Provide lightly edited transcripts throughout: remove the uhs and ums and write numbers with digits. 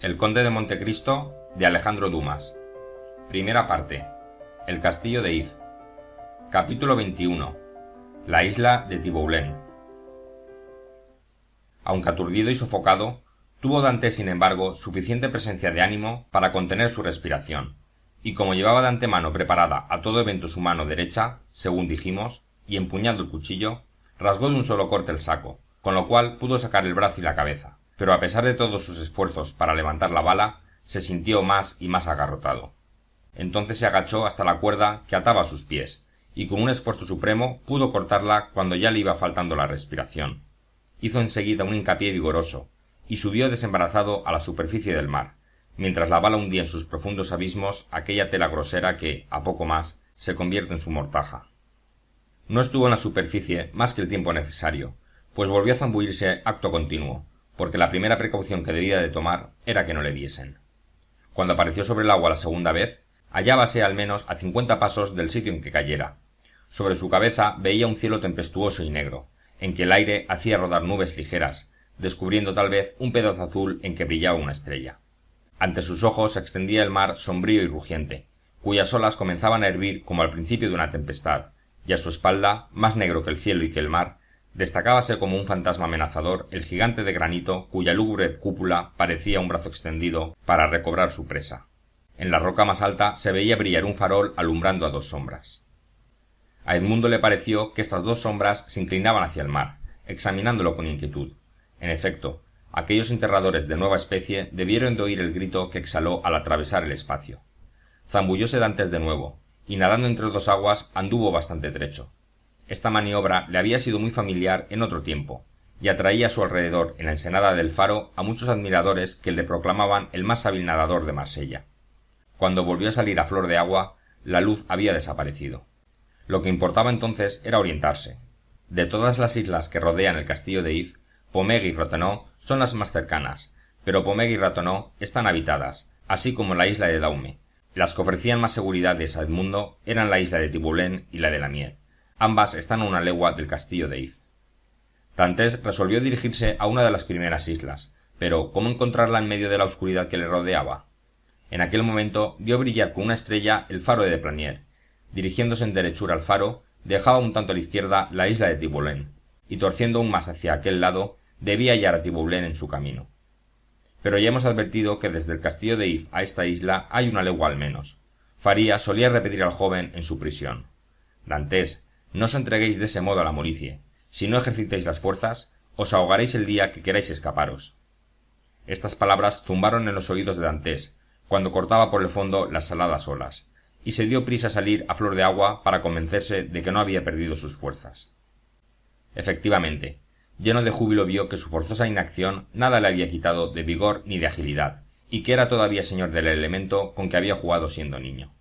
El conde de Montecristo de Alejandro Dumas. Primera parte. El castillo de If. Capítulo 21. La isla de Tiboulen. Aunque aturdido y sofocado, tuvo Dante sin embargo suficiente presencia de ánimo para contener su respiración, y como llevaba de antemano preparada a todo evento su mano derecha, según dijimos, y empuñando el cuchillo, rasgó de un solo corte el saco, con lo cual pudo sacar el brazo y la cabeza, pero a pesar de todos sus esfuerzos para levantar la bala, se sintió más y más agarrotado. Entonces se agachó hasta la cuerda que ataba sus pies, y con un esfuerzo supremo pudo cortarla cuando ya le iba faltando la respiración. Hizo enseguida un hincapié vigoroso, y subió desembarazado a la superficie del mar, mientras la bala hundía en sus profundos abismos aquella tela grosera que, a poco más, se convierte en su mortaja. No estuvo en la superficie más que el tiempo necesario, pues volvió a zambullirse acto continuo, porque la primera precaución que debía de tomar era que no le viesen. Cuando apareció sobre el agua la segunda vez, hallábase al menos a 50 pasos del sitio en que cayera. Sobre su cabeza veía un cielo tempestuoso y negro, en que el aire hacía rodar nubes ligeras, descubriendo tal vez un pedazo azul en que brillaba una estrella. Ante sus ojos se extendía el mar sombrío y rugiente, cuyas olas comenzaban a hervir como al principio de una tempestad, y a su espalda, más negro que el cielo y que el mar, destacábase como un fantasma amenazador el gigante de granito cuya lúgubre cúpula parecía un brazo extendido para recobrar su presa. En la roca más alta se veía brillar un farol alumbrando a dos sombras. A Edmundo le pareció que estas dos sombras se inclinaban hacia el mar, examinándolo con inquietud. En efecto, aquellos enterradores de nueva especie debieron de oír el grito que exhaló al atravesar el espacio. Zambullóse Dantes de nuevo, y nadando entre dos aguas anduvo bastante trecho. Esta maniobra le había sido muy familiar en otro tiempo, y atraía a su alrededor en la ensenada del Faro a muchos admiradores que le proclamaban el más hábil nadador de Marsella. Cuando volvió a salir a flor de agua, la luz había desaparecido. Lo que importaba entonces era orientarse. De todas las islas que rodean el castillo de If, Pomègue y Ratonneau son las más cercanas, pero Pomègue y Ratonneau están habitadas, así como la isla de Daume. Las que ofrecían más seguridades a Edmundo eran la isla de Tiboulen y la de Lamier. Ambas están a una legua del castillo de If. Dantes resolvió dirigirse a una de las primeras islas, pero ¿cómo encontrarla en medio de la oscuridad que le rodeaba? En aquel momento vio brillar con una estrella el faro de Planier. Dirigiéndose en derechura al faro, dejaba un tanto a la izquierda la isla de Tiboulen, y torciendo aún más hacia aquel lado, debía hallar a Tiboulen en su camino. Pero ya hemos advertido que desde el castillo de If a esta isla hay una legua al menos. Faría solía repetir al joven en su prisión: Dantes, no os entreguéis de ese modo a la molicie. Si no ejercitáis las fuerzas, os ahogaréis el día que queráis escaparos. Estas palabras zumbaron en los oídos de Dantes, cuando cortaba por el fondo las saladas olas, y se dio prisa a salir a flor de agua para convencerse de que no había perdido sus fuerzas. Efectivamente, lleno de júbilo vio que su forzosa inacción nada le había quitado de vigor ni de agilidad, y que era todavía señor del elemento con que había jugado siendo niño.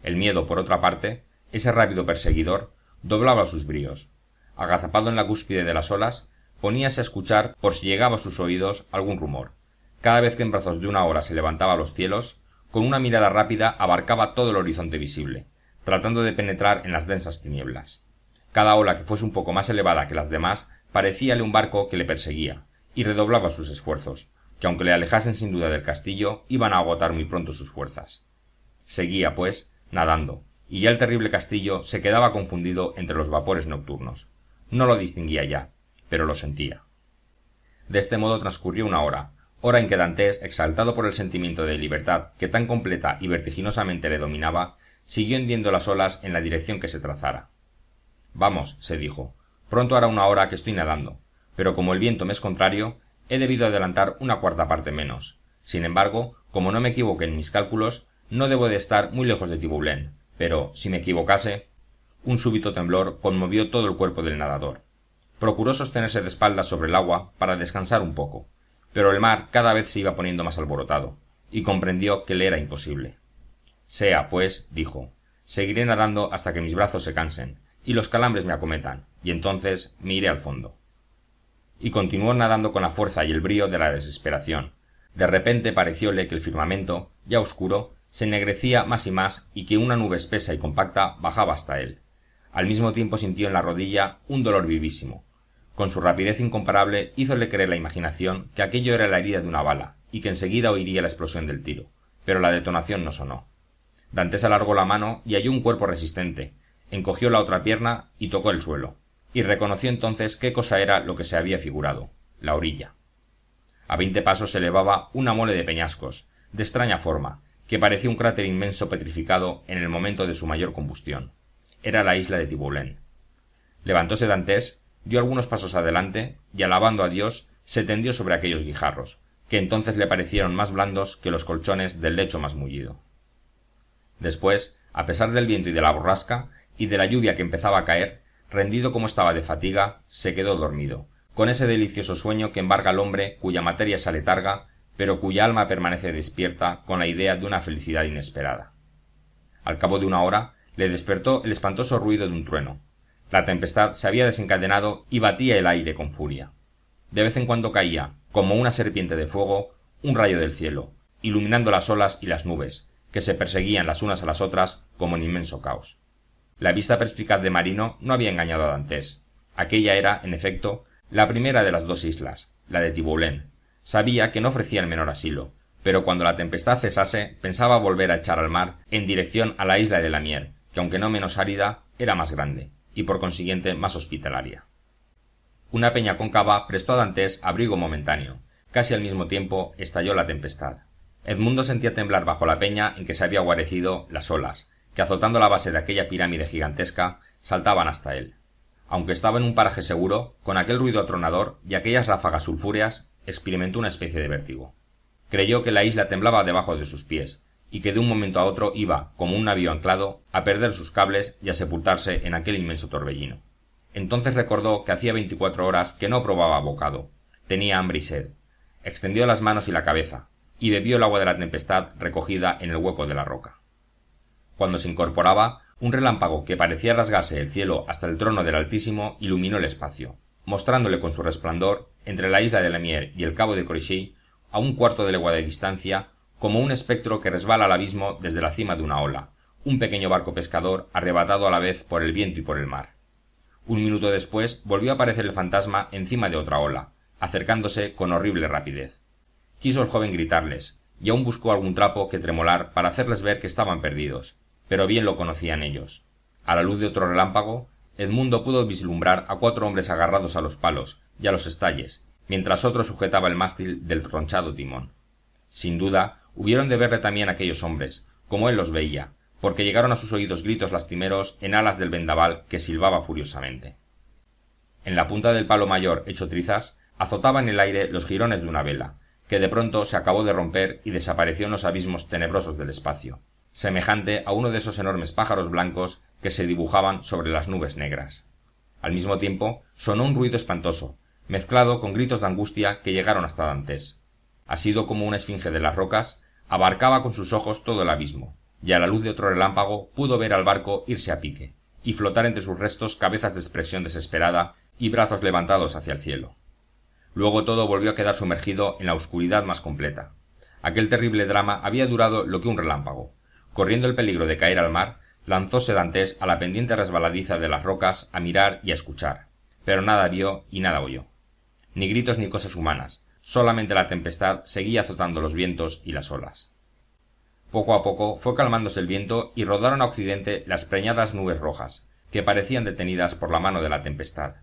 El miedo, por otra parte, ese rápido perseguidor, doblaba sus bríos. Agazapado en la cúspide de las olas, poníase a escuchar por si llegaba a sus oídos algún rumor. Cada vez que en brazos de una ola se levantaba a los cielos, con una mirada rápida abarcaba todo el horizonte visible, tratando de penetrar en las densas tinieblas. Cada ola que fuese un poco más elevada que las demás parecíale un barco que le perseguía, y redoblaba sus esfuerzos, que aunque le alejasen sin duda del castillo, iban a agotar muy pronto sus fuerzas. Seguía, pues, nadando, y ya el terrible castillo se quedaba confundido entre los vapores nocturnos. No lo distinguía ya, pero lo sentía. De este modo transcurrió una hora en que Dantes, exaltado por el sentimiento de libertad que tan completa y vertiginosamente le dominaba, siguió hendiendo las olas en la dirección que se trazara. Vamos, se dijo, pronto hará una hora que estoy nadando, pero como el viento me es contrario, he debido adelantar una cuarta parte menos. Sin embargo, como no me equivoque en mis cálculos, no debo de estar muy lejos de Tiboulen, pero, si me equivocase... Un súbito temblor conmovió todo el cuerpo del nadador. Procuró sostenerse de espaldas sobre el agua para descansar un poco, pero el mar cada vez se iba poniendo más alborotado, y comprendió que le era imposible. Sea, pues, dijo, seguiré nadando hasta que mis brazos se cansen, y los calambres me acometan, y entonces me iré al fondo. Y continuó nadando con la fuerza y el brío de la desesperación. De repente parecióle que el firmamento, ya oscuro, se ennegrecía más y más, y que una nube espesa y compacta bajaba hasta él. Al mismo tiempo sintió en la rodilla un dolor vivísimo. Con su rapidez incomparable hízole creer la imaginación que aquello era la herida de una bala, y que enseguida oiría la explosión del tiro, pero la detonación no sonó. Dantes alargó la mano y halló un cuerpo resistente, encogió la otra pierna y tocó el suelo, y reconoció entonces qué cosa era lo que se había figurado: la orilla. A 20 pasos se elevaba una mole de peñascos, de extraña forma, que parecía un cráter inmenso petrificado en el momento de su mayor combustión. Era la isla de Tiboulen. Levantóse Dantes, dio algunos pasos adelante, y alabando a Dios, se tendió sobre aquellos guijarros, que entonces le parecieron más blandos que los colchones del lecho más mullido. Después, a pesar del viento y de la borrasca, y de la lluvia que empezaba a caer, rendido como estaba de fatiga, se quedó dormido, con ese delicioso sueño que embarga al hombre cuya materia se aletarga, pero cuya alma permanece despierta con la idea de una felicidad inesperada. Al cabo de una hora, le despertó el espantoso ruido de un trueno. La tempestad se había desencadenado y batía el aire con furia. De vez en cuando caía, como una serpiente de fuego, un rayo del cielo, iluminando las olas y las nubes, que se perseguían las unas a las otras como en inmenso caos. La vista perspicaz de Marino no había engañado a Dantes. Aquella era, en efecto, la primera de las dos islas, la de Tiboulen. Sabía que no ofrecía el menor asilo, pero cuando la tempestad cesase pensaba volver a echar al mar en dirección a la isla de Lamier, que aunque no menos árida, era más grande, y por consiguiente más hospitalaria. Una peña cóncava prestó a Dantes abrigo momentáneo. Casi al mismo tiempo estalló la tempestad. Edmundo sentía temblar bajo la peña en que se había guarecido las olas, que azotando la base de aquella pirámide gigantesca, saltaban hasta él. Aunque estaba en un paraje seguro, con aquel ruido atronador y aquellas ráfagas sulfúreas, experimentó una especie de vértigo. Creyó que la isla temblaba debajo de sus pies, y que de un momento a otro iba, como un navío anclado, a perder sus cables y a sepultarse en aquel inmenso torbellino. Entonces recordó que hacía 24 horas que no probaba bocado. Tenía hambre y sed. Extendió las manos y la cabeza, y bebió el agua de la tempestad recogida en el hueco de la roca. Cuando se incorporaba, un relámpago que parecía rasgarse el cielo hasta el trono del Altísimo iluminó el espacio, mostrándole con su resplandor, entre la isla de Lamier y el cabo de Croixy, a un cuarto de legua de distancia, como un espectro que resbala al abismo desde la cima de una ola, un pequeño barco pescador arrebatado a la vez por el viento y por el mar. Un minuto después volvió a aparecer el fantasma encima de otra ola, acercándose con horrible rapidez. Quiso el joven gritarles, y aún buscó algún trapo que tremolar para hacerles ver que estaban perdidos, pero bien lo conocían ellos. A la luz de otro relámpago, Edmundo pudo vislumbrar a 4 hombres agarrados a los palos y a los estalles, mientras otro sujetaba el mástil del tronchado timón. Sin duda, hubieron de verle también aquellos hombres, como él los veía, porque llegaron a sus oídos gritos lastimeros en alas del vendaval que silbaba furiosamente. En la punta del palo mayor hecho trizas, azotaba en el aire los jirones de una vela, que de pronto se acabó de romper y desapareció en los abismos tenebrosos del espacio, semejante a uno de esos enormes pájaros blancos que se dibujaban sobre las nubes negras. Al mismo tiempo sonó un ruido espantoso, mezclado con gritos de angustia que llegaron hasta Dantes. Asido como una esfinge de las rocas, abarcaba con sus ojos todo el abismo, y a la luz de otro relámpago pudo ver al barco irse a pique, y flotar entre sus restos cabezas de expresión desesperada y brazos levantados hacia el cielo. Luego todo volvió a quedar sumergido en la oscuridad más completa. Aquel terrible drama había durado lo que un relámpago. Corriendo el peligro de caer al mar, lanzóse Dantes a la pendiente resbaladiza de las rocas a mirar y a escuchar, pero nada vio y nada oyó. Ni gritos ni cosas humanas, solamente la tempestad seguía azotando los vientos y las olas. Poco a poco fue calmándose el viento y rodaron a occidente las preñadas nubes rojas, que parecían detenidas por la mano de la tempestad.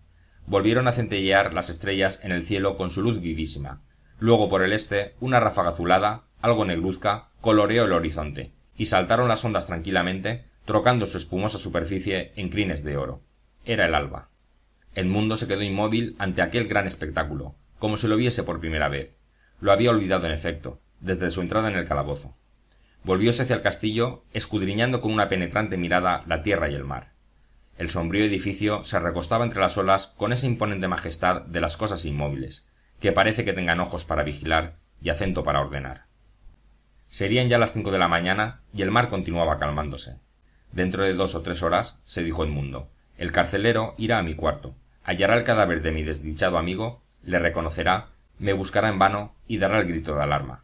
Volvieron a centellear las estrellas en el cielo con su luz vivísima. Luego por el este, una ráfaga azulada, algo negruzca, coloreó el horizonte, y saltaron las ondas tranquilamente, trocando su espumosa superficie en crines de oro. Era el alba. Edmundo se quedó inmóvil ante aquel gran espectáculo, como si lo viese por primera vez. Lo había olvidado en efecto, desde su entrada en el calabozo. Volvióse hacia el castillo, escudriñando con una penetrante mirada la tierra y el mar. El sombrío edificio se recostaba entre las olas con esa imponente majestad de las cosas inmóviles, que parece que tengan ojos para vigilar y acento para ordenar. Serían ya las 5 de la mañana y el mar continuaba calmándose. Dentro de 2 o 3 horas, se dijo Edmundo, el carcelero irá a mi cuarto, hallará el cadáver de mi desdichado amigo, le reconocerá, me buscará en vano y dará el grito de alarma.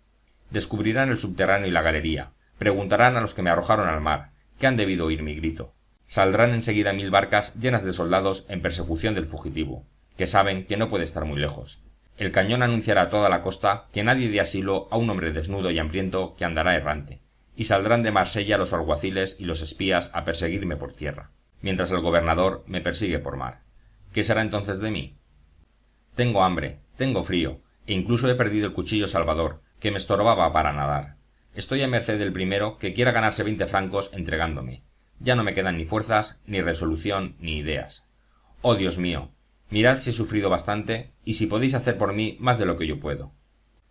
Descubrirán el subterráneo y la galería, preguntarán a los que me arrojaron al mar, que han debido oír mi grito. Saldrán enseguida 1000 barcas llenas de soldados en persecución del fugitivo, que saben que no puede estar muy lejos. El cañón anunciará a toda la costa que nadie dé asilo a un hombre desnudo y hambriento que andará errante, y saldrán de Marsella los alguaciles y los espías a perseguirme por tierra, mientras el gobernador me persigue por mar. ¿Qué será entonces de mí? Tengo hambre, tengo frío, e incluso he perdido el cuchillo salvador, que me estorbaba para nadar. Estoy a merced del primero que quiera ganarse 20 francos entregándome. Ya no me quedan ni fuerzas, ni resolución, ni ideas. Oh, Dios mío, mirad si he sufrido bastante, y si podéis hacer por mí más de lo que yo puedo.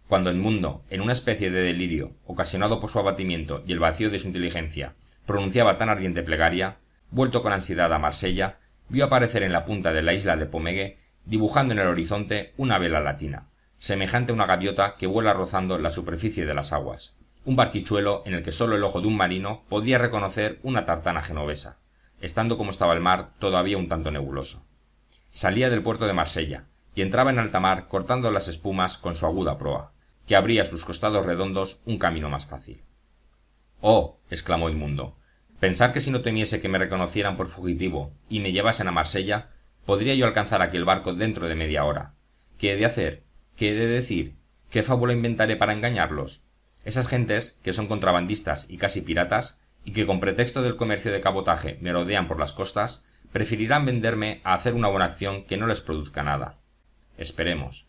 Cuando Edmundo, en una especie de delirio, ocasionado por su abatimiento y el vacío de su inteligencia, pronunciaba tan ardiente plegaria, vuelto con ansiedad a Marsella, vio aparecer en la punta de la isla de Pomègue, dibujando en el horizonte una vela latina, semejante a una gaviota que vuela rozando la superficie de las aguas, un barquichuelo en el que sólo el ojo de un marino podía reconocer una tartana genovesa, estando como estaba el mar todavía un tanto nebuloso. Salía del puerto de Marsella y entraba en alta mar cortando las espumas con su aguda proa, que abría a sus costados redondos un camino más fácil. «Oh», exclamó Edmundo, «pensar que si no temiese que me reconocieran por fugitivo y me llevasen a Marsella, podría yo alcanzar aquel barco dentro de media hora. ¿Qué he de hacer? ¿Qué he de decir? ¿Qué fábula inventaré para engañarlos? Esas gentes, que son contrabandistas y casi piratas, y que con pretexto del comercio de cabotaje merodean por las costas, preferirán venderme a hacer una buena acción que no les produzca nada. Esperemos.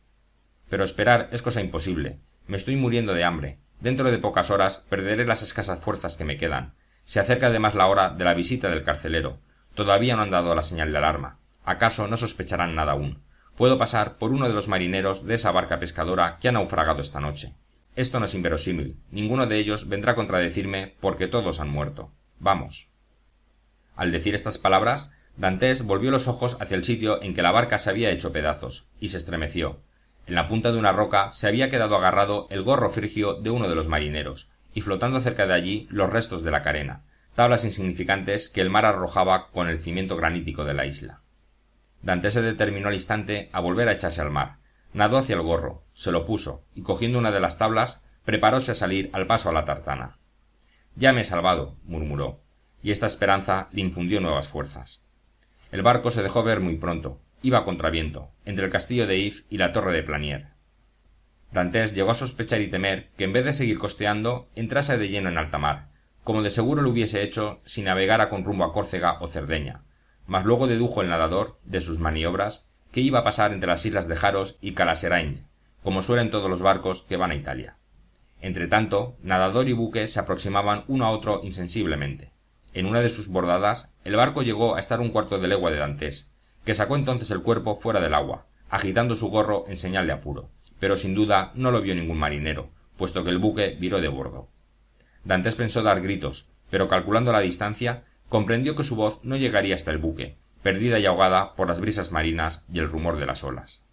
Pero esperar es cosa imposible. Me estoy muriendo de hambre. Dentro de pocas horas perderé las escasas fuerzas que me quedan. Se acerca además la hora de la visita del carcelero. Todavía no han dado la señal de alarma. ¿Acaso no sospecharán nada aún? Puedo pasar por uno de los marineros de esa barca pescadora que ha naufragado esta noche. Esto no es inverosímil. Ninguno de ellos vendrá a contradecirme porque todos han muerto. Vamos. Al decir estas palabras, Dantes volvió los ojos hacia el sitio en que la barca se había hecho pedazos, y se estremeció. En la punta de una roca se había quedado agarrado el gorro frigio de uno de los marineros, y flotando cerca de allí los restos de la carena, tablas insignificantes que el mar arrojaba con el cimiento granítico de la isla. Dantes se determinó al instante a volver a echarse al mar. Nadó hacia el gorro, se lo puso, y cogiendo una de las tablas, preparóse a salir al paso a la tartana. «Ya me he salvado», murmuró, y esta esperanza le infundió nuevas fuerzas. El barco se dejó ver muy pronto. Iba a contraviento, entre el castillo de If y la torre de Planier. Dantes llegó a sospechar y temer que en vez de seguir costeando, entrase de lleno en alta mar, como de seguro lo hubiese hecho si navegara con rumbo a Córcega o Cerdeña, mas luego dedujo el nadador, de sus maniobras, que iba a pasar entre las islas de Jaros y Calaserain, como suelen todos los barcos que van a Italia. Entretanto, nadador y buque se aproximaban uno a otro insensiblemente. En una de sus bordadas, el barco llegó a estar un cuarto de legua de Dantes, que sacó entonces el cuerpo fuera del agua, agitando su gorro en señal de apuro, pero sin duda no lo vio ningún marinero, puesto que el buque viró de bordo. Dantes pensó dar gritos, pero calculando la distancia, comprendió que su voz no llegaría hasta el buque, perdida y ahogada por las brisas marinas y el rumor de las olas.